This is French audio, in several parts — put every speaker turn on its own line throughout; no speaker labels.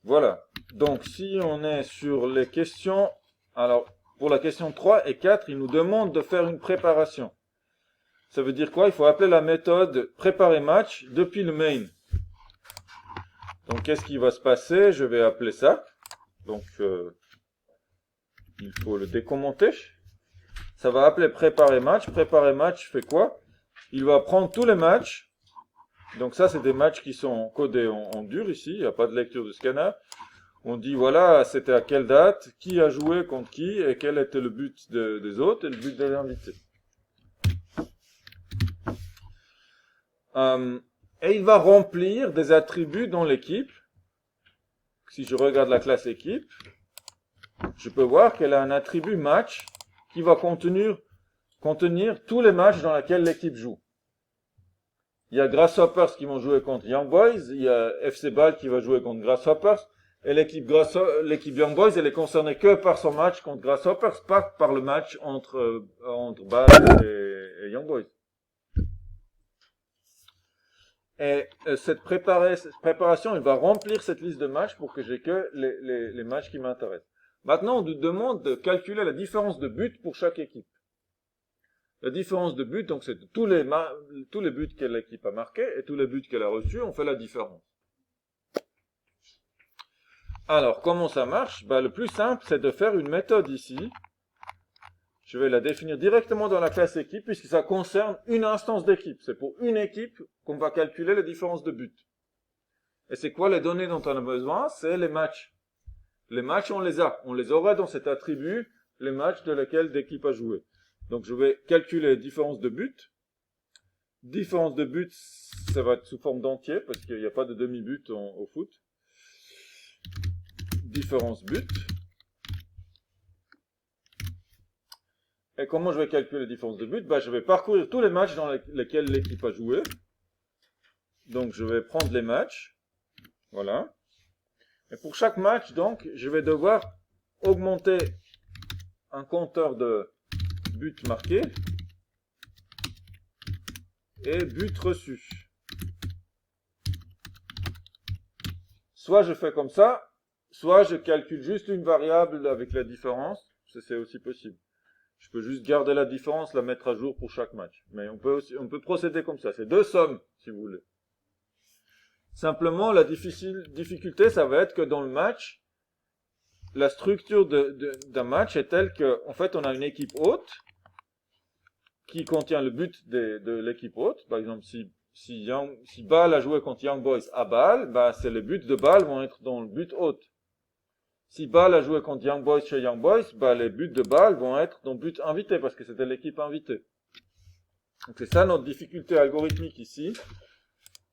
Voilà. Donc, si on est sur les questions, alors, pour la question 3 et 4, il nous demande de faire une préparation. Ça veut dire quoi? Il faut appeler la méthode préparer match depuis le main. Donc, qu'est-ce qui va se passer? Je vais appeler ça. Donc, il faut le décommenter. Ça va appeler préparer match. Préparer match fait quoi? Il va prendre tous les matchs. Donc ça, c'est des matchs qui sont codés en dur ici. Il n'y a pas de lecture de scanner. On dit, voilà, c'était à quelle date, qui a joué contre qui, et quel était le but des autres et le but des invités. Et il va remplir des attributs dans l'équipe. Si je regarde la classe équipe, je peux voir qu'elle a un attribut match qui va contenir tous les matchs dans lesquels l'équipe joue. Il y a Grasshoppers qui vont jouer contre Young Boys, il y a FC Ball qui va jouer contre Grasshoppers, et l'équipe Young Boys, elle est concernée que par son match contre Grasshoppers, pas par le match entre Ball et Young Boys. Et cette préparation, elle va remplir cette liste de matchs pour que j'ai que les matchs qui m'intéressent. Maintenant, on nous demande de calculer la différence de buts pour chaque équipe. La différence de buts, donc c'est tous les buts que l'équipe a marqués et tous les buts qu'elle a reçus, on fait la différence. Alors, comment ça marche? Le plus simple, c'est de faire une méthode ici. Je vais la définir directement dans la classe équipe puisque ça concerne une instance d'équipe. C'est pour une équipe qu'on va calculer la différence de buts. Et c'est quoi les données dont on a besoin? C'est les matchs. Les matchs, on les a. On les aura dans cet attribut, les matchs de lesquels l'équipe a joué. Donc, je vais calculer la différence de buts. Différence de buts, ça va être sous forme d'entier parce qu'il n'y a pas de demi-but au foot. Différence but. Et comment je vais calculer la différence de but? Je vais parcourir tous les matchs dans lesquels l'équipe a joué. Donc, je vais prendre les matchs. Voilà. Et pour chaque match, donc, je vais devoir augmenter un compteur de buts marqués et buts reçus. Soit je fais comme ça, soit je calcule juste une variable avec la différence. C'est aussi possible. Je peux juste garder la différence, la mettre à jour pour chaque match. Mais on peut procéder comme ça. C'est deux sommes, si vous voulez. Simplement, la difficulté, ça va être que dans le match, la structure d'un match est telle qu'en fait, on a une équipe haute qui contient le but de l'équipe haute. Par exemple, si Ball a joué contre Young Boys à Ball, c'est les buts de Ball vont être dans le but haute. Si Ball a joué contre Young Boys chez Young Boys, les buts de Ball vont être dans le but invité parce que c'était l'équipe invitée. Donc c'est ça notre difficulté algorithmique ici.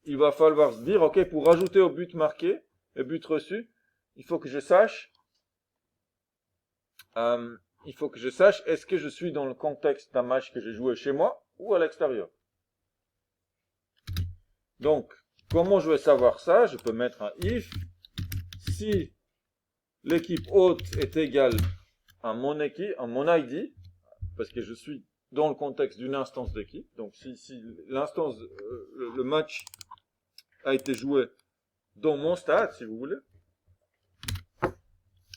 Il va falloir se dire, ok, pour rajouter au but marqué et but reçu, il faut que je sache, est-ce que je suis dans le contexte d'un match que j'ai joué chez moi ou à l'extérieur. Donc, comment je vais savoir ça? Je peux mettre un if si l'équipe haute est égale à mon ID, parce que je suis dans le contexte d'une instance d'équipe. Donc, si l'instance, le match a été joué dans mon stade, si vous voulez.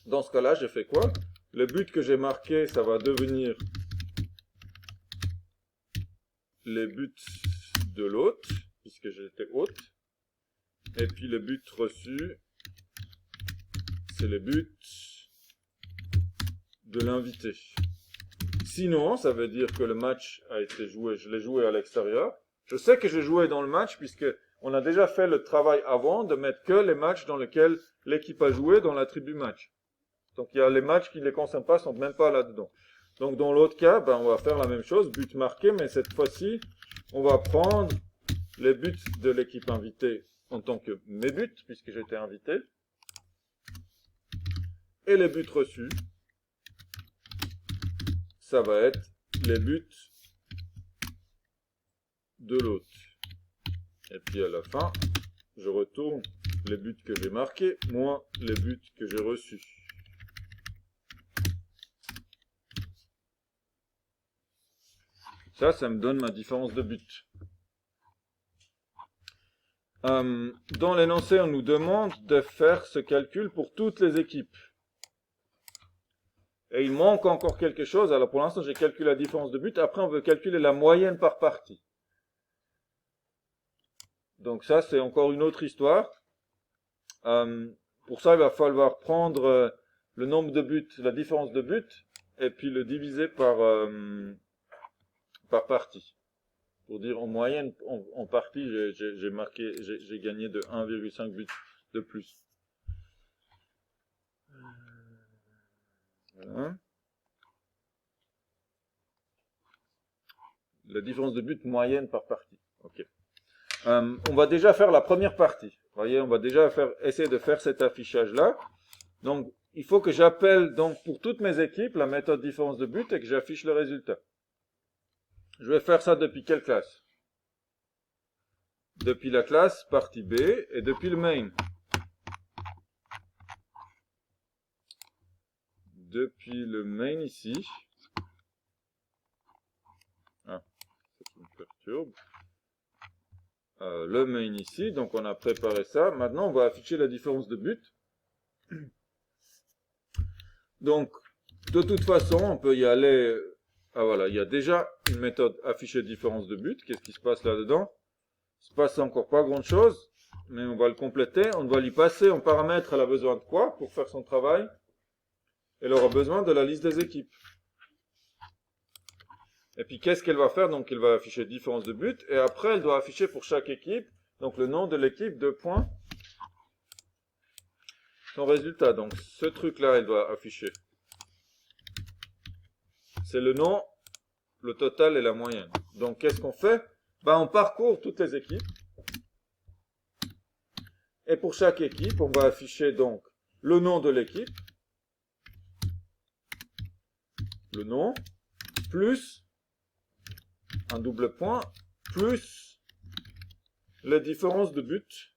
Dans ce cas-là, j'ai fait quoi? Le but que j'ai marqué, ça va devenir les buts de l'hôte, puisque j'étais hôte. Et puis le but reçu, c'est les buts de l'invité. Sinon, ça veut dire que le match a été joué, je l'ai joué à l'extérieur. Je sais que j'ai joué dans le match puisque on a déjà fait le travail avant de mettre que les matchs dans lesquels l'équipe a joué dans l'attribut match. Donc il y a les matchs qui ne les concernent pas, sont même pas là-dedans. Donc dans l'autre cas, on va faire la même chose, but marqué, mais cette fois-ci, on va prendre les buts de l'équipe invitée en tant que mes buts, puisque j'étais invité, et les buts reçus, ça va être les buts de l'autre. Et puis à la fin, je retourne les buts que j'ai marqués, moins les buts que j'ai reçus. Ça me donne ma différence de but. Dans l'énoncé, on nous demande de faire ce calcul pour toutes les équipes. Et il manque encore quelque chose. Alors pour l'instant, j'ai calculé la différence de but. Après, on veut calculer la moyenne par partie. Donc ça, c'est encore une autre histoire. Pour ça, il va falloir prendre le nombre de buts, la différence de buts, et puis le diviser par partie. Pour dire en moyenne, en partie, j'ai gagné de 1,5 buts de plus. Voilà. La différence de but moyenne par partie. Ok. On va déjà faire la première partie. Vous voyez, on va déjà essayer de faire cet affichage-là. Donc, il faut que j'appelle donc pour toutes mes équipes la méthode différence de but et que j'affiche le résultat. Je vais faire ça depuis quelle classe? Depuis la classe partie B et depuis le main. Depuis le main ici. Ah, ça me perturbe. Le main ici, donc on a préparé ça. Maintenant, on va afficher la différence de but. Donc, de toute façon, on peut y aller. Ah voilà, il y a déjà une méthode afficher différence de but. Qu'est-ce qui se passe là-dedans? Il se passe encore pas grand-chose, mais on va le compléter. On va lui passer en paramètre, elle a besoin de quoi pour faire son travail? Elle aura besoin de la liste des équipes. Et puis, qu'est-ce qu'elle va faire? Donc, elle va afficher différence de but. Et après, elle doit afficher pour chaque équipe, donc le nom de l'équipe, 2 points, son résultat. Donc, ce truc-là, elle doit afficher. C'est le nom, le total et la moyenne. Donc, qu'est-ce qu'on fait? Ben, on parcourt toutes les équipes. Et pour chaque équipe, on va afficher donc le nom de l'équipe, le nom, plus un double point, plus les différences de but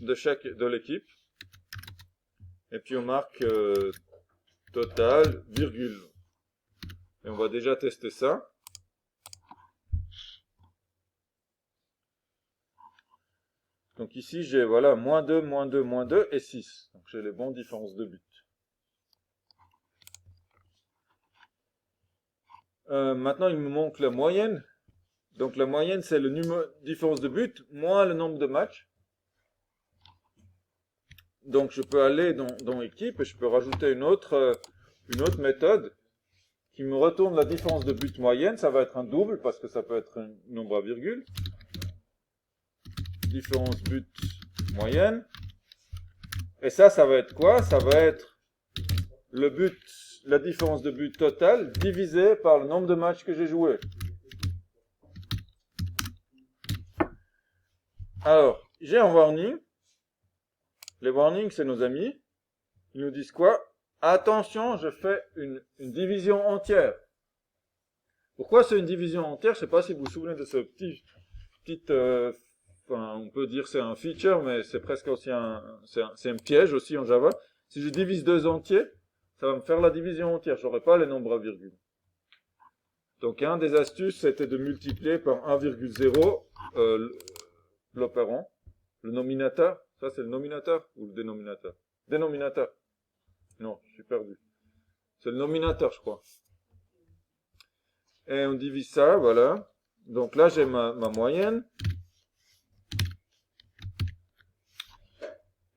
de l'équipe. Et puis on marque total, virgule. Et on va déjà tester ça. Donc ici, j'ai voilà, moins 2, moins 2, moins 2 et 6. Donc j'ai les bonnes différences de but. Maintenant, il me manque la moyenne. Donc la moyenne, c'est le numéro différence de but moins le nombre de matchs. Donc je peux aller dans équipe et je peux rajouter une autre méthode qui me retourne la différence de but moyenne. Ça va être un double parce que ça peut être un nombre à virgule. Différence but moyenne. Et ça va être quoi? Ça va être le but, la différence de but totale divisé par le nombre de matchs que j'ai joué. Alors, j'ai un warning. Les warnings, c'est nos amis. Ils nous disent quoi? Attention, je fais une division entière. Pourquoi c'est une division entière? Je ne sais pas si vous vous souvenez de ce petit enfin, on peut dire c'est un feature, mais c'est presque aussi c'est un piège aussi en Java. Si je divise deux entiers, ça va me faire la division entière. Je n'aurai pas les nombres à virgule. Donc, un des astuces, c'était de multiplier par 1,0 l'opérand, le nominateur. Ça, c'est le nominateur ou le dénominateur? Dénominateur. Non, je suis perdu. C'est le nominateur, je crois. Et on divise ça, voilà. Donc là, j'ai ma moyenne.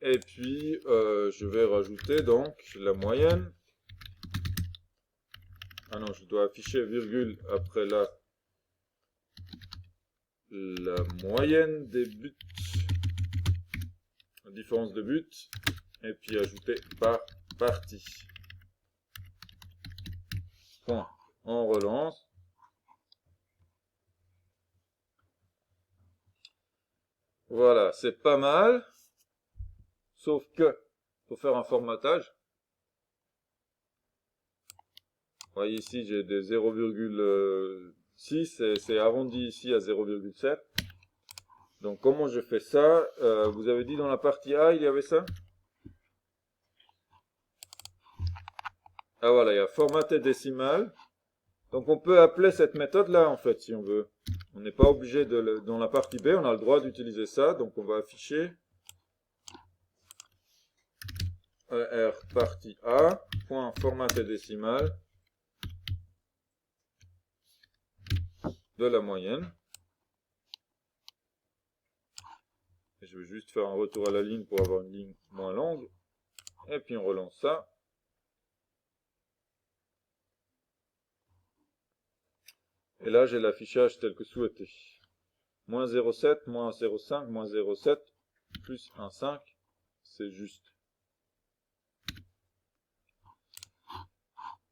Et puis, je vais rajouter donc la moyenne. Ah non, je dois afficher virgule après la moyenne des buts. La différence de but. Et puis ajouter par partie. Point. On relance. Voilà, c'est pas mal. Sauf que, pour faire un formatage, vous voyez ici, j'ai des 0,6 et c'est arrondi ici à 0,7. Donc, comment je fais ça? Vous avez dit dans la partie A, il y avait ça? Ah voilà, il y a formaté décimal. Donc on peut appeler cette méthode-là, en fait, si on veut. On n'est pas obligé dans la partie B, on a le droit d'utiliser ça. Donc on va afficher ER partie A, point formaté décimal de la moyenne. Et je vais juste faire un retour à la ligne pour avoir une ligne moins longue. Et puis on relance ça. Et là, j'ai l'affichage tel que souhaité. Moins 0,7, moins 0,5, moins 0,7, plus 1,5, c'est juste.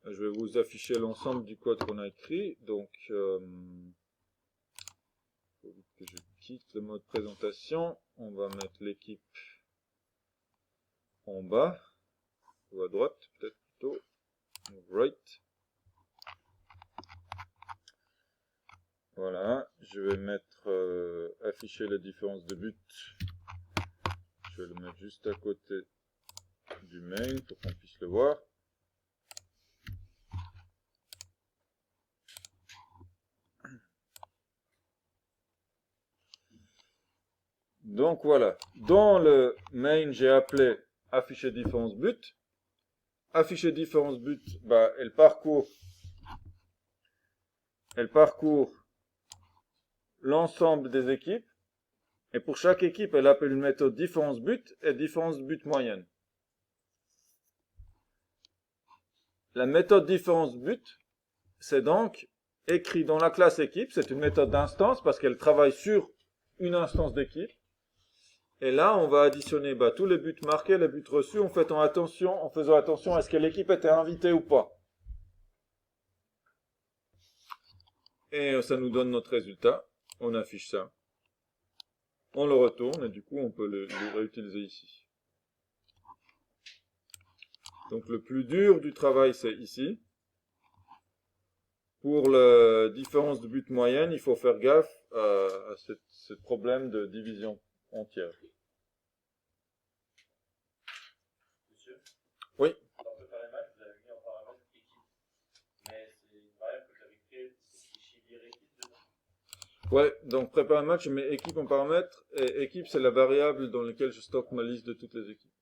Je vais vous afficher l'ensemble du code qu'on a écrit. Donc, il faut vite que je quitte le mode présentation. On va mettre l'équipe en bas, ou à droite, peut-être plutôt. Right. Voilà, je vais mettre afficher les différences de but. Je vais le mettre juste à côté du main pour qu'on puisse le voir. Donc voilà, dans le main, j'ai appelé afficher différence but. Afficher différence but, bah, elle parcourt l'ensemble des équipes. Et pour chaque équipe, elle appelle une méthode différence but et différence but moyenne. La méthode différence but, c'est donc écrit dans la classe équipe. C'est une méthode d'instance parce qu'elle travaille sur une instance d'équipe. Et là, on va additionner tous les buts marqués, les buts reçus, en faisant attention à ce que l'équipe était invitée ou pas. Et ça nous donne notre résultat. On affiche ça. On le retourne et du coup, on peut le réutiliser ici. Donc le plus dur du travail, c'est ici. Pour la différence de but moyenne, il faut faire gaffe à ce problème de division entière.
Monsieur,
Oui.
dans préparer match, vous avez mis en paramètre équipe. Mais c'est une variable que j'avais créée, c'est qui chiffre équipe dedans.
Ouais, donc préparer un match, je mets équipe en paramètre, et équipe c'est la variable dans laquelle je stocke ma liste de toutes les équipes.